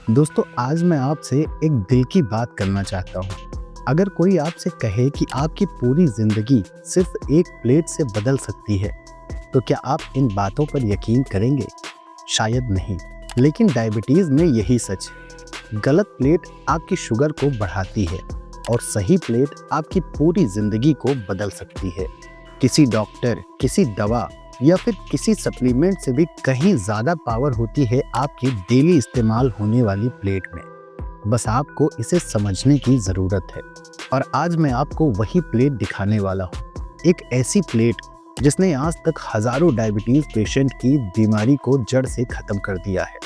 दोस्तों, आज मैं आपसे एक दिल की बात करना चाहता हूँ। अगर कोई आपसे कहे कि आपकी पूरी जिंदगी सिर्फ एक प्लेट से बदल सकती है, तो क्या आप इन बातों पर यकीन करेंगे? शायद नहीं। लेकिन डायबिटीज में यही सच है। गलत प्लेट आपकी शुगर को बढ़ाती है और सही प्लेट आपकी पूरी जिंदगी को बदल सकती है। किसी डॉक्टर, किसी दवा या फिर किसी सप्लीमेंट से भी कहीं ज्यादा पावर होती है आपकी डेली इस्तेमाल होने वाली प्लेट में। बस आपको इसे समझने की जरूरत है। और आज मैं आपको वही प्लेट दिखाने वाला हूँ। एक ऐसी प्लेट जिसने आज तक हजारों डायबिटीज पेशेंट की बीमारी को जड़ से खत्म कर दिया है।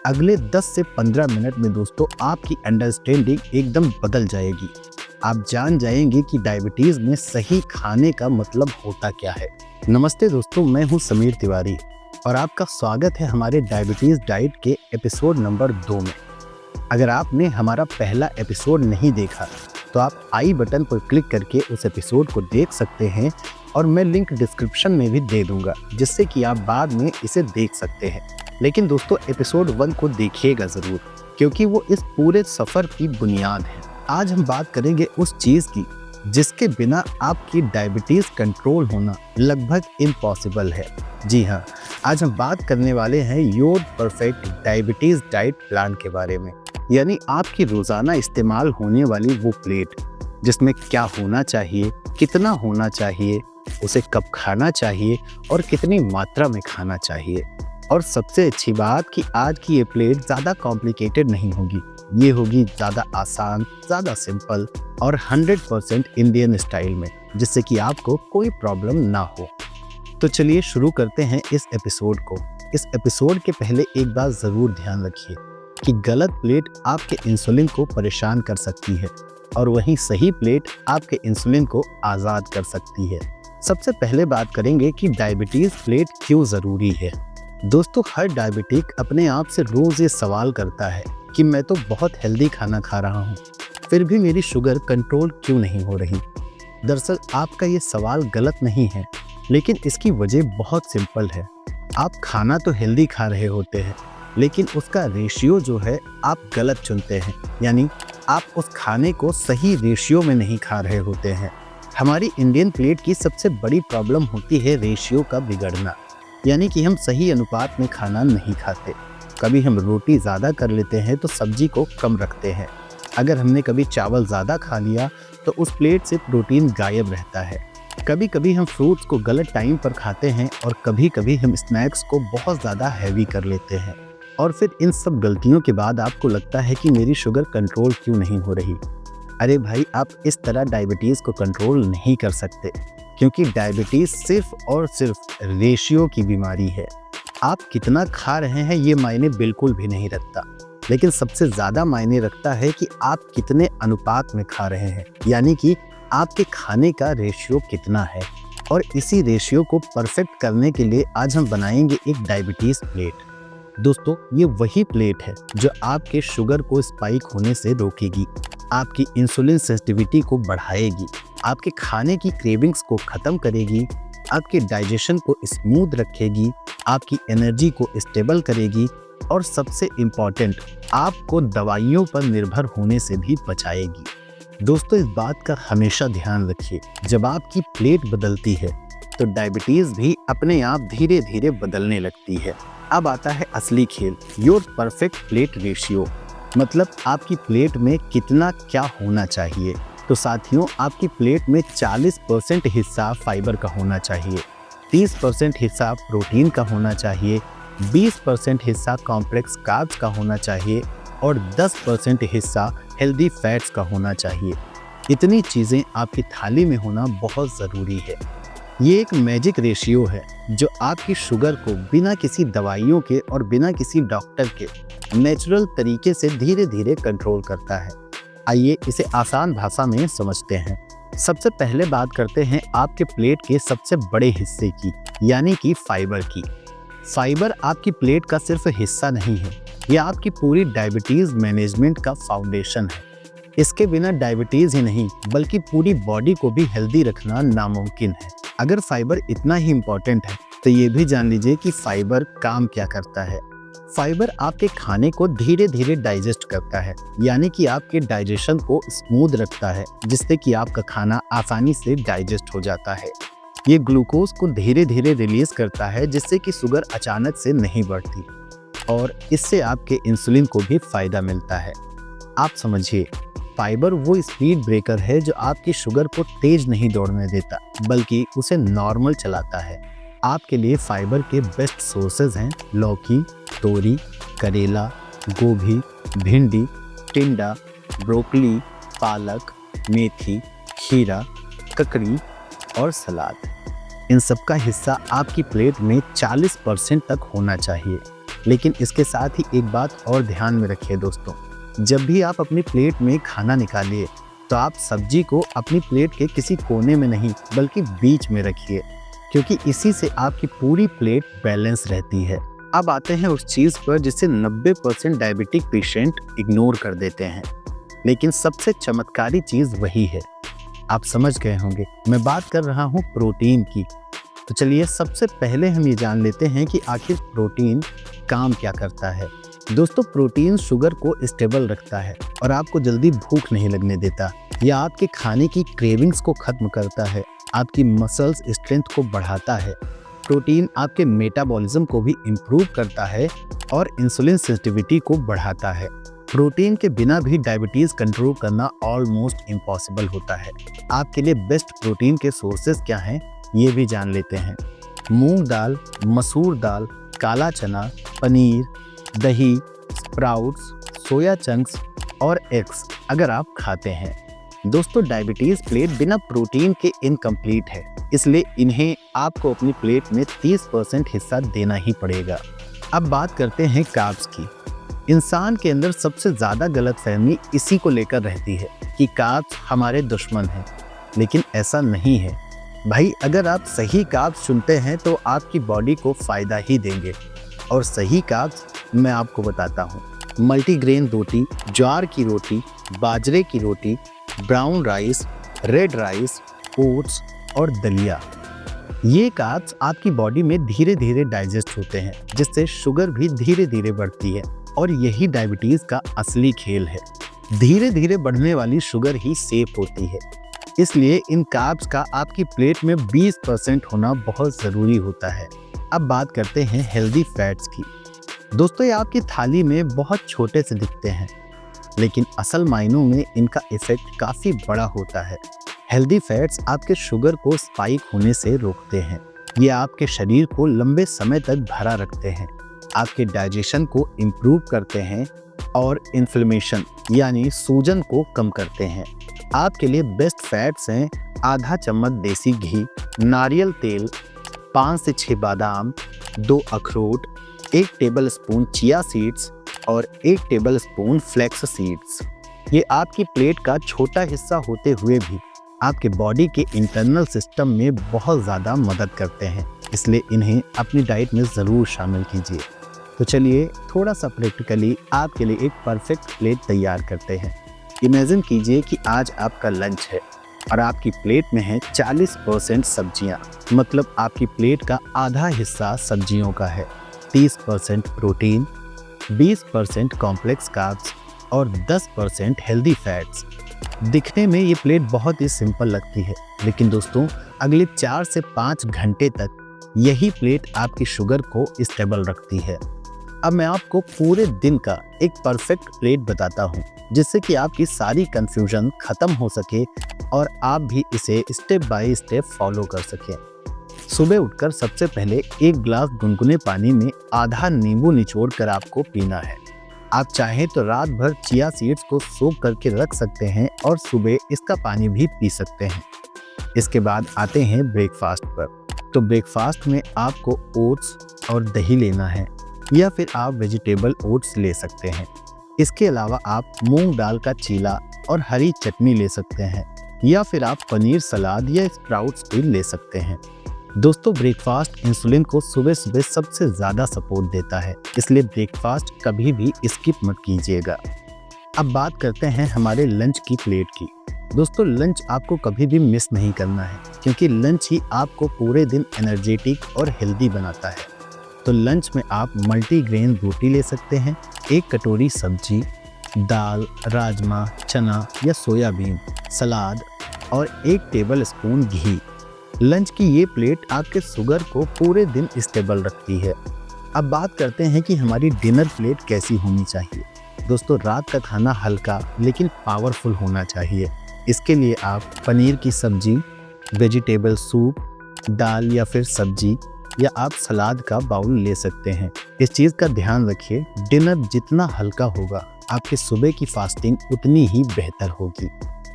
अगले 10 से 15 मिनट में दोस्तों आपकी अंडरस्टैंडिंग एकदम बदल जाएगी। आप जान जाएंगे कि डायबिटीज में सही खाने का मतलब होता क्या है। नमस्ते दोस्तों, मैं हूं समीर तिवारी और आपका स्वागत है हमारे डायबिटीज डाइट के एपिसोड नंबर 2 में। अगर आपने हमारा पहला एपिसोड नहीं देखा तो आप आई बटन पर क्लिक करके उस एपिसोड को देख सकते हैं और मैं लिंक डिस्क्रिप्शन में भी दे दूंगा, जिससे कि आप बाद में इसे देख सकते हैं। लेकिन दोस्तों, एपिसोड 1 को देखिएगा जरूर, क्योंकि वो इस पूरे सफर की बुनियाद है। आज हम बात करेंगे उस चीज की जिसके बिना आपकी डायबिटीज कंट्रोल होना लगभग इम्पॉसिबल है। जी हाँ, आज हम बात करने वाले हैं your perfect diabetes diet plan के बारे में। यानी आपकी रोजाना इस्तेमाल होने वाली वो प्लेट जिसमें क्या होना चाहिए, कितना होना चाहिए, उसे कब खाना चाहिए और कितनी मात्रा में खाना चाहिए। और सबसे अच्छी बात कि आज की ये प्लेट ज़्यादा कॉम्प्लिकेटेड नहीं होगी। ये होगी ज़्यादा आसान, ज़्यादा सिंपल और 100% इंडियन स्टाइल में, जिससे कि आपको कोई प्रॉब्लम ना हो। तो चलिए शुरू करते हैं इस एपिसोड को। इस एपिसोड के पहले एक बात ज़रूर ध्यान रखिए कि गलत प्लेट आपके इंसुलिन को परेशान कर सकती है और वहीं सही प्लेट आपके इंसुलिन को आज़ाद कर सकती है। सबसे पहले बात करेंगे कि डायबिटीज़ प्लेट क्यों ज़रूरी है। दोस्तों, हर डायबिटिक अपने आप से रोज़ ये सवाल करता है कि मैं तो बहुत हेल्दी खाना खा रहा हूँ, फिर भी मेरी शुगर कंट्रोल क्यों नहीं हो रही। दरअसल आपका ये सवाल गलत नहीं है, लेकिन इसकी वजह बहुत सिंपल है। आप खाना तो हेल्दी खा रहे होते हैं, लेकिन उसका रेशियो जो है आप गलत चुनते हैं। यानी आप उस खाने को सही रेशियो में नहीं खा रहे होते हैं। हमारी इंडियन प्लेट की सबसे बड़ी प्रॉब्लम होती है रेशियो का बिगड़ना। यानी कि हम सही अनुपात में खाना नहीं खाते। कभी हम रोटी ज़्यादा कर लेते हैं तो सब्जी को कम रखते हैं। अगर हमने कभी चावल ज़्यादा खा लिया तो उस प्लेट से प्रोटीन गायब रहता है। कभी कभी हम फ्रूट्स को गलत टाइम पर खाते हैं और कभी कभी हम स्नैक्स को बहुत ज़्यादा हैवी कर लेते हैं। और फिर इन सब गलतियों के बाद आपको लगता है कि मेरी शुगर कंट्रोल क्यों नहीं हो रही। अरे भाई, आप इस तरह डायबिटीज़ को कंट्रोल नहीं कर सकते, क्योंकि डायबिटीज़ सिर्फ और सिर्फ रेशियो की बीमारी है। आप कितना खा रहे हैं ये मायने बिल्कुल भी नहीं रखता, लेकिन सबसे ज़्यादा मायने रखता है कि आप कितने अनुपात में खा रहे हैं। यानी कि आपके खाने का रेशियो कितना है। और इसी रेशियो को परफेक्ट करने के लिए आज हम बनाएंगे एक डायबिटीज़ प्लेट। दोस्तों, ये वही प्लेट है जो आपके शुगर को स्पाइक होने से रोकेगी, आपकी इंसुलिन सेंसिटिविटी को बढ़ाएगी, आपके खाने की क्रेविंग्स को खत्म करेगी, आपके डाइजेशन को स्मूथ रखेगी, आपकी एनर्जी को स्टेबल करेगी और सबसे इम्पॉर्टेंट, आपको दवाइयों पर निर्भर होने से भी बचाएगी। दोस्तों, इस बात का हमेशा ध्यान रखिए, जब आपकी प्लेट बदलती है तो डायबिटीज़ भी अपने आप धीरे धीरे बदलने लगती है। अब आता है असली खेल, योर परफेक्ट प्लेट रेशियो। मतलब आपकी प्लेट में कितना क्या होना चाहिए। तो साथियों, आपकी प्लेट में 40% हिस्सा फाइबर का होना चाहिए, 30% हिस्सा प्रोटीन का होना चाहिए, 20% हिस्सा कॉम्प्लेक्स कार्ब्स का होना चाहिए और 10% हिस्सा हेल्दी फैट्स का होना चाहिए। इतनी चीज़ें आपकी थाली में होना बहुत ज़रूरी है। ये एक मैजिक रेशियो है जो आपकी शुगर को बिना किसी दवाइयों के और बिना किसी डॉक्टर के नेचुरल तरीके से धीरे धीरे कंट्रोल करता है। आइए इसे आसान भाषा में समझते हैं। सबसे पहले बात करते हैं आपके प्लेट के सबसे बड़े हिस्से की, यानी कि फाइबर की। फाइबर आपकी प्लेट का सिर्फ हिस्सा नहीं है, यह आपकी पूरी डायबिटीज मैनेजमेंट का फाउंडेशन है। इसके बिना डायबिटीज ही नहीं बल्कि पूरी बॉडी को भी हेल्दी रखना नामुमकिन है। अगर फाइबर इतना ही इम्पोर्टेंट है तो ये भी जान लीजिए कि फाइबर काम क्या करता है। फाइबर आपके खाने को धीरे धीरे डाइजेस्ट करता है, यानी कि आपके डाइजेशन को स्मूथ रखता है, जिससे कि आपका खाना आसानी से डाइजेस्ट हो जाता है। ये ग्लूकोज को धीरे धीरे रिलीज करता है, जिससे कि शुगर अचानक से नहीं बढ़ती और इससे आपके इंसुलिन को भी फायदा मिलता है। आप समझिए, फाइबर वो स्पीड ब्रेकर है जो आपकी शुगर को तेज नहीं दौड़ने देता, बल्कि उसे नॉर्मल चलाता है। आपके लिए फाइबर के बेस्ट सोर्सेज हैं लौकी, तोरी, करेला, गोभी, भिंडी, टिंडा, ब्रोकली, पालक, मेथी, खीरा, ककड़ी और सलाद। इन सब का हिस्सा आपकी प्लेट में 40% तक होना चाहिए। लेकिन इसके साथ ही एक बात और ध्यान में रखिए दोस्तों, जब भी आप अपनी प्लेट में खाना निकालिए तो आप सब्जी को अपनी प्लेट के किसी कोने में नहीं बल्कि बीच में रखिए, क्योंकि इसी से आपकी पूरी प्लेट बैलेंस रहती है। अब आते हैं उस चीज़ पर जिसे 90% डायबिटिक पेशेंट इग्नोर कर देते हैं, लेकिन सबसे चमत्कारी चीज़ वही है। आप समझ गए होंगे, मैं बात कर रहा हूँ प्रोटीन की। तो चलिए सबसे पहले हम ये जान लेते हैं कि आखिर प्रोटीन काम क्या करता है। दोस्तों, प्रोटीन शुगर को स्टेबल रखता है और आपको जल्दी भूख नहीं लगने देता। यह आपके खाने की क्रेविंग्स को खत्म करता है, आपकी मसल्स स्ट्रेंथ को बढ़ाता है। प्रोटीन आपके मेटाबॉलिज्म को भी इम्प्रूव करता है और इंसुलिन सेंसिटिविटी को बढ़ाता है। प्रोटीन के बिना भी डायबिटीज कंट्रोल करना ऑलमोस्ट इम्पॉसिबल होता है। आपके लिए बेस्ट प्रोटीन के सोर्सेज क्या हैं, ये भी जान लेते हैं। मूंग दाल, मसूर दाल, काला चना, पनीर, दही, स्प्राउट्स, सोया चंक्स और एग्स अगर आप खाते हैं। दोस्तों, डायबिटीज प्लेट बिना प्रोटीन के इनकम्प्लीट है, इसलिए इन्हें आपको अपनी प्लेट में 30% हिस्सा देना ही पड़ेगा। अब बात करते हैं कार्ब्स की। इंसान के अंदर सबसे ज़्यादा गलतफहमी इसी को लेकर रहती है कि कार्ब्स हमारे दुश्मन हैं, लेकिन ऐसा नहीं है भाई। अगर आप सही कार्ब्स चुनते हैं तो आपकी बॉडी को फ़ायदा ही देंगे। और सही कार्ब्स मैं आपको बताता हूँ। मल्टीग्रेन रोटी, ज्वार की रोटी, बाजरे की रोटी, brown rice, red rice, oats और दलिया। ये कार्ब्स आपकी बॉडी में धीरे धीरे डाइजेस्ट होते हैं, जिससे शुगर भी धीरे धीरे बढ़ती है और यही डायबिटीज़ का असली खेल है। धीरे धीरे बढ़ने वाली शुगर ही सेफ होती है, इसलिए इन कार्ब्स का आपकी प्लेट में 20% होना बहुत ज़रूरी होता है। अब बात करते हैं हेल्दी फैट्स की। दोस्तों, ये आपकी थाली में बहुत छोटे से दिखते हैं, लेकिन असल मायनों में इनका इफेक्ट काफ़ी बड़ा होता है। हेल्दी फैट्स आपके शुगर को स्पाइक होने से रोकते हैं। ये आपके शरीर को लंबे समय तक भरा रखते हैं, आपके डाइजेशन को इम्प्रूव करते हैं और इन्फ्लेमेशन यानी सूजन को कम करते हैं। आपके लिए बेस्ट फैट्स हैं आधा चम्मच देसी घी, नारियल तेल, 5 से 6 बादाम, 2 अखरोट, 1 टेबलस्पून चिया सीड्स और 1 टेबलस्पून फ्लैक्स सीड्स। ये आपकी प्लेट का छोटा हिस्सा होते हुए भी आपके बॉडी के इंटरनल सिस्टम में बहुत ज़्यादा मदद करते हैं, इसलिए इन्हें अपनी डाइट में ज़रूर शामिल कीजिए। तो चलिए थोड़ा सा प्रैक्टिकली आपके लिए एक परफेक्ट प्लेट तैयार करते हैं। इमेजिन कीजिए कि आज आपका लंच है और आपकी प्लेट में है 40% सब्जियाँ, मतलब आपकी प्लेट का आधा हिस्सा सब्जियों का है। 30% प्रोटीन, 20% कॉम्प्लेक्स कार्ब्स और 10% हेल्दी फैट्स। दिखने में ये प्लेट बहुत ही सिंपल लगती है, लेकिन दोस्तों अगले 4 से 5 घंटे तक यही प्लेट आपकी शुगर को स्टेबल रखती है। अब मैं आपको पूरे दिन का एक परफेक्ट प्लेट बताता हूँ, जिससे कि आपकी सारी कंफ्यूजन खत्म हो सके और आप भी इसे स्टेप बाय स्टेप फॉलो कर सकें। सुबह उठकर सबसे पहले 1 गिलास गुनगुने पानी में आधा नींबू निचोड़ कर आपको पीना है। आप चाहें तो रात भर चिया सीड्स को सोक करके रख सकते हैं और सुबह इसका पानी भी पी सकते हैं। इसके बाद आते हैं ब्रेकफास्ट पर। तो ब्रेकफास्ट में आपको ओट्स और दही लेना है, या फिर आप वेजिटेबल ओट्स ले सकते हैं। इसके अलावा आप मूंग दाल का चीला और हरी चटनी ले सकते हैं, या फिर आप पनीर सलाद या स्प्राउट्स भी ले सकते हैं। दोस्तों, ब्रेकफास्ट इंसुलिन को सुबह सुबह सबसे ज़्यादा सपोर्ट देता है, इसलिए ब्रेकफास्ट कभी भी स्किप मत कीजिएगा। अब बात करते हैं हमारे लंच की प्लेट की। दोस्तों, लंच आपको कभी भी मिस नहीं करना है, क्योंकि लंच ही आपको पूरे दिन एनर्जेटिक और हेल्दी बनाता है। तो तो लंच में आप मल्टीग्रेन रोटी ले सकते हैं, 1 कटोरी सब्जी, दाल, राजमा, चना या सोयाबीन, सलाद और 1 टेबल स्पून घी। लंच की ये प्लेट आपके शुगर को पूरे दिन स्टेबल रखती है। अब बात करते हैं कि हमारी डिनर प्लेट कैसी होनी चाहिए। दोस्तों, रात का खाना हल्का लेकिन पावरफुल होना चाहिए। इसके लिए आप पनीर की सब्जी, वेजिटेबल सूप, दाल या फिर सब्जी या आप सलाद का बाउल ले सकते हैं। इस चीज़ का ध्यान रखिए, डिनर जितना हल्का होगा आपके सुबह की फास्टिंग उतनी ही बेहतर होगी।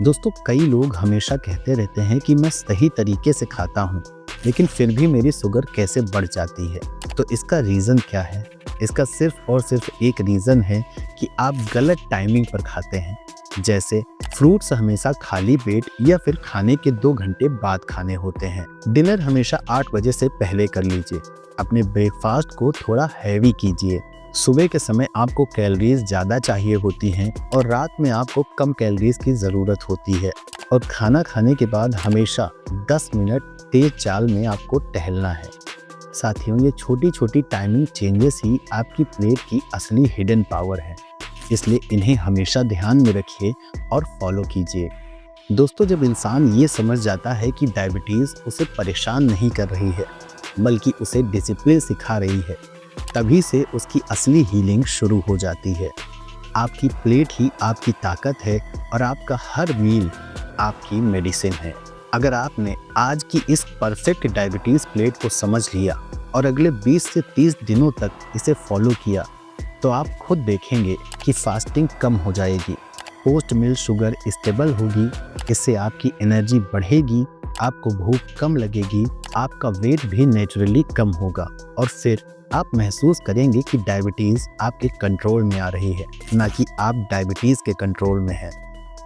दोस्तों, कई लोग हमेशा कहते रहते हैं कि मैं सही तरीके से खाता हूँ लेकिन फिर भी मेरी शुगर कैसे बढ़ जाती है। तो इसका रीज़न क्या है? इसका सिर्फ और सिर्फ एक रीज़न है कि आप गलत टाइमिंग पर खाते हैं। जैसे फ्रूट्स हमेशा खाली पेट या फिर खाने के 2 घंटे बाद खाने होते हैं। डिनर हमेशा 8 बजे से पहले कर लीजिए। अपने ब्रेकफास्ट को थोड़ा हैवी कीजिए। सुबह के समय आपको कैलोरीज ज़्यादा चाहिए होती हैं और रात में आपको कम कैलोरीज की ज़रूरत होती है। और खाना खाने के बाद हमेशा 10 मिनट तेज चाल में आपको टहलना है। साथियों, ये छोटी छोटी टाइमिंग चेंजेस ही आपकी प्लेट की असली हिडन पावर है, इसलिए इन्हें हमेशा ध्यान में रखिए और फॉलो कीजिए। दोस्तों, जब इंसान ये समझ जाता है कि डायबिटीज़ उसे परेशान नहीं कर रही है बल्कि उसे डिसिप्लिन सिखा रही है, तभी से उसकी असली हीलिंग शुरू हो जाती है। आपकी प्लेट ही आपकी ताकत है और आपका हर मील आपकी मेडिसिन है। अगर आपने आज की इस परफेक्ट डायबिटीज़ प्लेट को समझ लिया और अगले 20 से 30 दिनों तक इसे फॉलो किया तो आप खुद देखेंगे कि फास्टिंग कम हो जाएगी, पोस्ट मील शुगर स्टेबल होगी, इससे आपकी एनर्जी बढ़ेगी, आपको भूख कम लगेगी, आपका वेट भी नेचुरली कम होगा और फिर आप महसूस करेंगे कि डायबिटीज़ आपके कंट्रोल में आ रही है, ना कि आप डायबिटीज़ के कंट्रोल में हैं।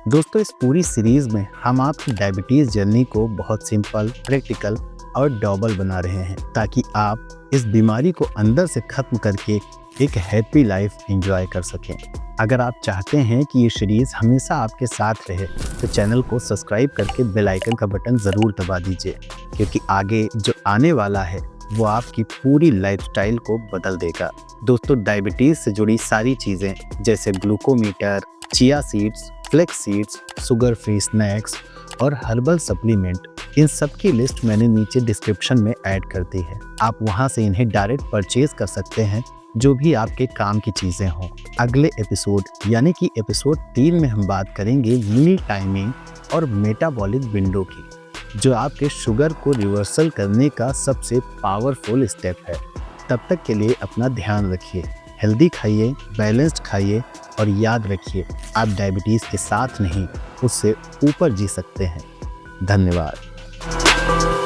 दोस्तों, इस पूरी सीरीज़ में हम आपकी डायबिटीज़ जर्नी को बहुत सिंपल, प्रैक्टिकल और डबल बना रहे हैं ताकि आप इस बीमारी को अंदर से ख़त्म करके एक हैप्पी लाइफ एंजॉय कर सकें। अगर आप चाहते हैं कि ये सीरीज़ हमेशा आपके साथ रहे तो चैनल को सब्सक्राइब करके बेल आइकन का बटन ज़रूर दबा दीजिए, क्योंकि आगे जो आने वाला है वो आपकी पूरी लाइफस्टाइल को बदल देगा। दोस्तों, डायबिटीज़ से जुड़ी सारी चीज़ें जैसे glucometer, chia seeds, flax seeds, sugar free snacks और हर्बल सप्लीमेंट, इन सब की लिस्ट मैंने नीचे डिस्क्रिप्शन में ऐड कर दी है। आप वहां से इन्हें डायरेक्ट परचेज कर सकते हैं, जो भी आपके काम की चीज़ें हों। अगले एपिसोड यानी कि एपिसोड 3 में हम बात करेंगे मील टाइमिंग और मेटाबॉलिक विंडो की, जो आपके शुगर को रिवर्सल करने का सबसे पावरफुल स्टेप है। तब तक के लिए अपना ध्यान रखिए, हेल्दी खाइए, बैलेंस्ड खाइए और याद रखिए, आप डायबिटीज़ के साथ नहीं, उससे ऊपर जी सकते हैं। धन्यवाद।